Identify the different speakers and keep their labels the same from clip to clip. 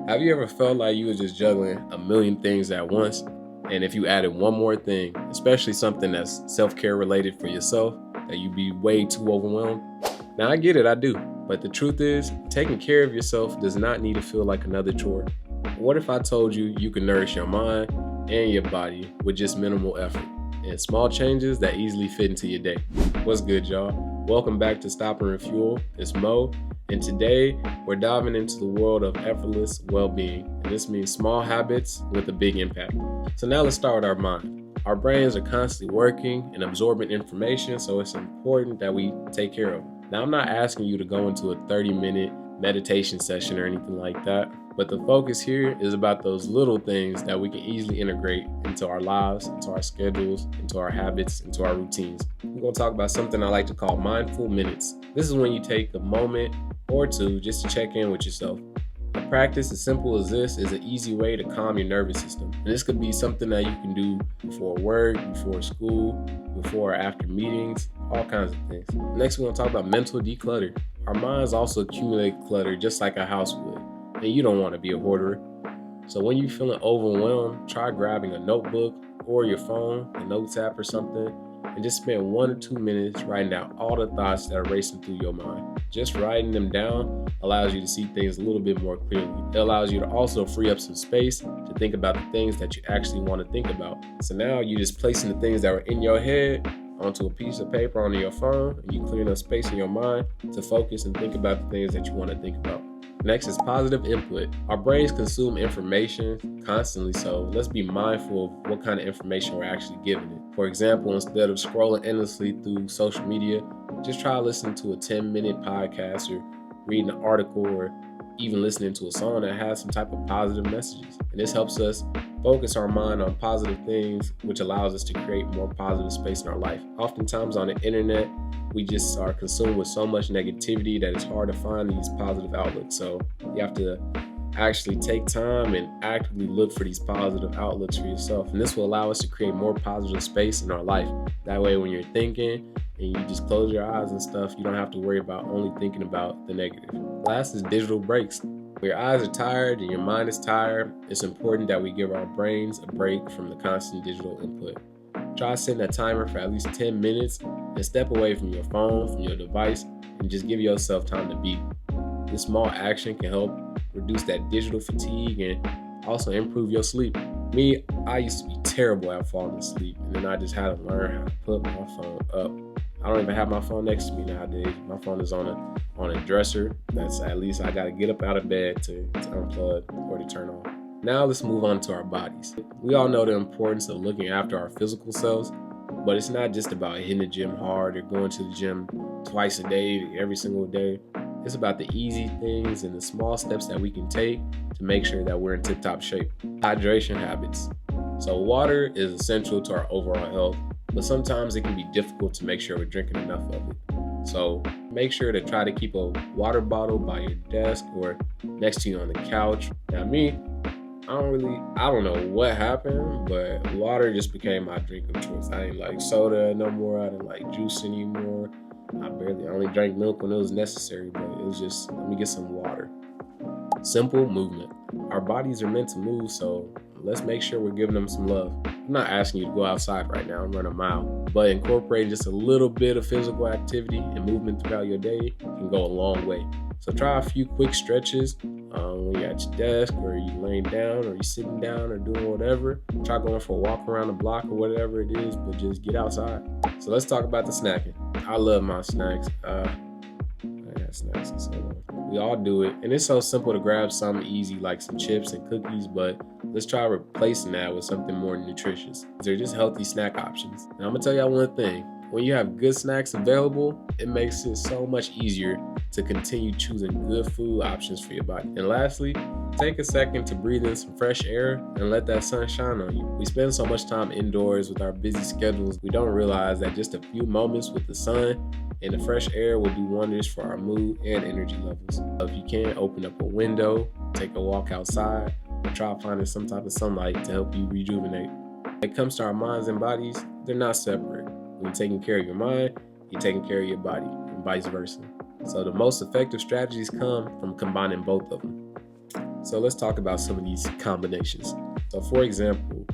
Speaker 1: Have you ever felt like you were just juggling a million things at once? And if you added one more thing, especially something that's self-care related for yourself, that you'd be way too overwhelmed? Now I get it, I do. But the truth is, taking care of yourself does not need to feel like another chore. What if I told you you can nourish your mind and your body with just minimal effort and small changes that easily fit into your day? What's good, y'all? Welcome back to Stop and Refuel. It's Mo, and today we're diving into the world of effortless well-being, and this means small habits with a big impact. So now let's start with our mind. Our brains are constantly working and absorbing information, so it's important that we take care of them. Now, I'm not asking you to go into a 30-minute meditation session or anything like that, but the focus here is about those little things that we can easily integrate into our lives, into our schedules, into our habits, into our routines. We're going to talk about something I like to call mindful minutes. This is when you take a moment or two just to check in with yourself. A practice as simple as this is an easy way to calm your nervous system. And this could be something that you can do before work, before school, before or after meetings, all kinds of things. Next, we're going to talk about mental declutter. Our minds also accumulate clutter just like a house would, and you don't want to be a hoarder. So when you're feeling overwhelmed, try grabbing a notebook or your phone, a notes app or something, and just spend 1 or 2 minutes writing down all the thoughts that are racing through your mind. Just writing them down allows you to see things a little bit more clearly. It allows you to also free up some space to think about the things that you actually want to think about. So now you're just placing the things that were in your head onto a piece of paper onto your phone, and you clear enough space in your mind to focus and think about the things that you want to think about. Next is positive input. Our brains consume information constantly, so let's be mindful of what kind of information we're actually giving it. For example, instead of scrolling endlessly through social media, just try listening to a 10-minute podcast or reading an article or even listening to a song that has some type of positive messages. And this helps us focus our mind on positive things, which allows us to create more positive space in our life. Oftentimes on the internet, we just are consumed with so much negativity that it's hard to find these positive outlets. So you have to actually take time and actively look for these positive outlets for yourself. And this will allow us to create more positive space in our life. That way, when you're thinking and you just close your eyes and stuff, you don't have to worry about only thinking about the negative. Last is digital breaks. When your eyes are tired and your mind is tired, it's important that we give our brains a break from the constant digital input. Try setting a timer for at least 10 minutes and step away from your phone, from your device, and just give yourself time to be. This small action can help reduce that digital fatigue and also improve your sleep. Me, I used to be terrible at falling asleep, and then I just had to learn how to put my phone up. I don't even have my phone next to me nowadays. My phone is on a dresser. That's at least I got to get up out of bed to unplug or to turn off. Now let's move on to our bodies. We all know the importance of looking after our physical selves, but it's not just about hitting the gym hard or going to the gym twice a day, every single day. It's about the easy things and the small steps that we can take to make sure that we're in tip-top shape. Hydration habits. So water is essential to our overall health, but sometimes it can be difficult to make sure we're drinking enough of it. So make sure to try to keep a water bottle by your desk or next to you on the couch. Now me, I don't know what happened, but water just became my drink of choice. I didn't like soda no more. I didn't like juice anymore. I only drank milk when it was necessary, but it was just, let me get some water. Simple movement. Our bodies are meant to move, so let's make sure we're giving them some love. I'm not asking you to go outside right now and run a mile, but incorporating just a little bit of physical activity and movement throughout your day can go a long way. So try a few quick stretches when you're at your desk or you're laying down or you're sitting down or doing whatever. Try going for a walk around the block or whatever it is, but just get outside. So let's talk about the snacking. I love my snacks. I got snacks and so on. We all do it, and it's so simple to grab something easy like some chips and cookies, but let's try replacing that with something more nutritious. They're just healthy snack options. And I'm gonna tell y'all one thing. When you have good snacks available, it makes it so much easier to continue choosing good food options for your body. And lastly, take a second to breathe in some fresh air and let that sun shine on you. We spend so much time indoors with our busy schedules, we don't realize that just a few moments with the sun and the fresh air will do wonders for our mood and energy levels. So if you can, open up a window, take a walk outside, or try finding some type of sunlight to help you rejuvenate. When it comes to our minds and bodies, they're not separate. When you're taking care of your mind, you're taking care of your body, and vice versa. So the most effective strategies come from combining both of them. So let's talk about some of these combinations. So for example,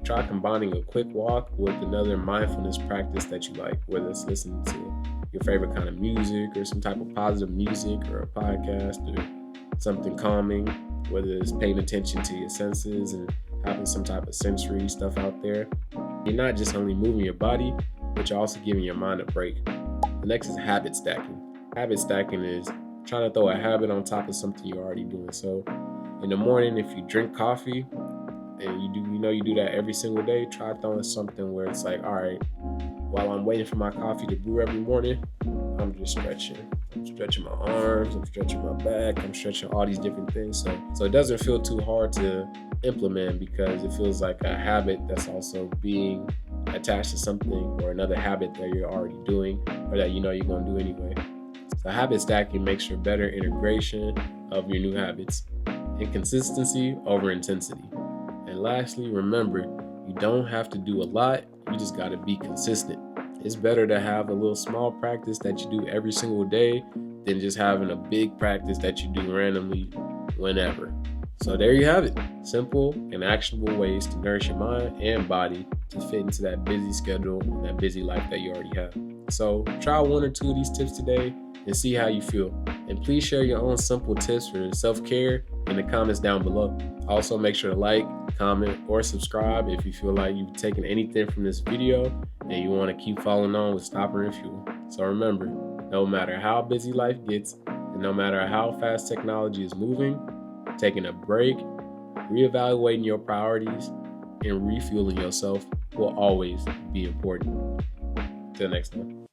Speaker 1: try combining a quick walk with another mindfulness practice that you like, whether it's listening to your favorite kind of music or some type of positive music or a podcast or something calming, whether it's paying attention to your senses and having some type of sensory stuff out there. You're not just only moving your body, but you're also giving your mind a break. The next is habit stacking. Habit stacking is trying to throw a habit on top of something you're already doing. So in the morning, if you drink coffee and you do that every single day, try throwing something where it's like, all right, while I'm waiting for my coffee to brew every morning, I'm just stretching. I'm stretching my arms, I'm stretching my back, I'm stretching all these different things. So it doesn't feel too hard to implement because it feels like a habit that's also being attached to something or another habit that you're already doing or that you know you're going to do anyway. So habit stacking makes for better integration of your new habits and consistency over intensity. And lastly, remember, you don't have to do a lot, you just got to be consistent. It's better to have a little small practice that you do every single day than just having a big practice that you do randomly whenever. So there you have it. Simple and actionable ways to nourish your mind and body to fit into that busy schedule, that busy life that you already have. So try one or two of these tips today and see how you feel. And please share your own simple tips for self-care in the comments down below. Also, make sure to like, comment, or subscribe if you feel like you've taken anything from this video and you want to keep following on with Stop and Refuel. So remember, no matter how busy life gets and no matter how fast technology is moving, taking a break, reevaluating your priorities, and refueling yourself will always be important. Till next time.